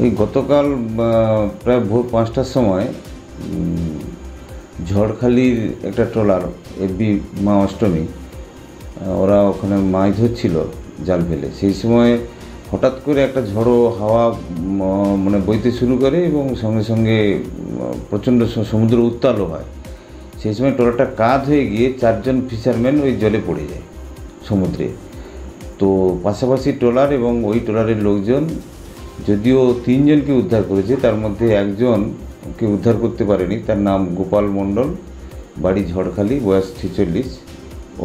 ওই গতকাল প্রায় ভোর 5টার সময় ঝড়খালির একটা ট্রলার এফবি মা অষ্টমী, ওরা ওখানে মাছ ধরছিল জাল ফেলে। সেই সময় হঠাৎ করে একটা ঝড়ো হাওয়া মানে বইতে শুরু করে এবং সঙ্গে সঙ্গে প্রচণ্ড সমুদ্র উত্তালও হয়। সেই সময় ট্রলারটা কাত হয়ে গিয়ে 4 জন ফিশারম্যান ওই জলে পড়ে যায় সমুদ্রে। তো পাশাপাশি ট্রলার এবং ওই ট্রলারের লোকজন যদিও 3 জনকে উদ্ধার করেছে, তার মধ্যে একজনকে উদ্ধার করতে পারেনি। তার নাম গোপাল মণ্ডল, বাড়ি ঝড়খালি, বয়স 46।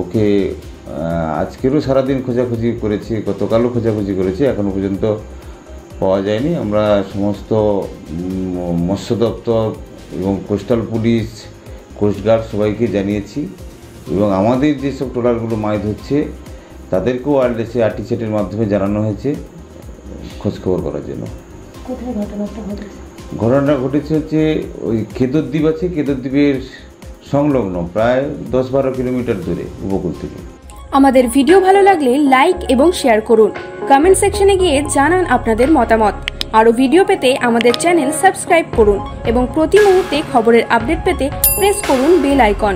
ওকে আজকেরও সারাদিন খোঁজাখুঁজি করেছি, গতকালও খোঁজাখুঁজি করেছি, এখনও পর্যন্ত পাওয়া যায়নি। আমরা সমস্ত মৎস্য দপ্তর এবং কোস্টাল পুলিশ, কোস্টগার্ড সবাইকে জানিয়েছি এবং আমাদের যেসব ট্রলারগুলো মাছ ধরছে তাদেরকেও ওয়্যারলেসে আরটিসেটের মাধ্যমে জানানো হয়েছে খোঁজখবর করার জন্য। ঘটনাটা ঘটেছে হচ্ছে ওই কেদরদ্বীপ আছে, কেদরদ্বীপের সংলগ্ন প্রায় 10-12 কিলোমিটার দূরে উপকূল থেকে। আমাদের ভিডিও ভালো লাগলে লাইক এবং শেয়ার করুন। কমেন্ট সেকশনে গিয়ে জানান আপনাদের মতামত। আরও ভিডিও পেতে আমাদের চ্যানেল সাবস্ক্রাইব করুন এবং প্রতি মুহূর্তে খবরের আপডেট পেতে প্রেস করুন বেল আইকন।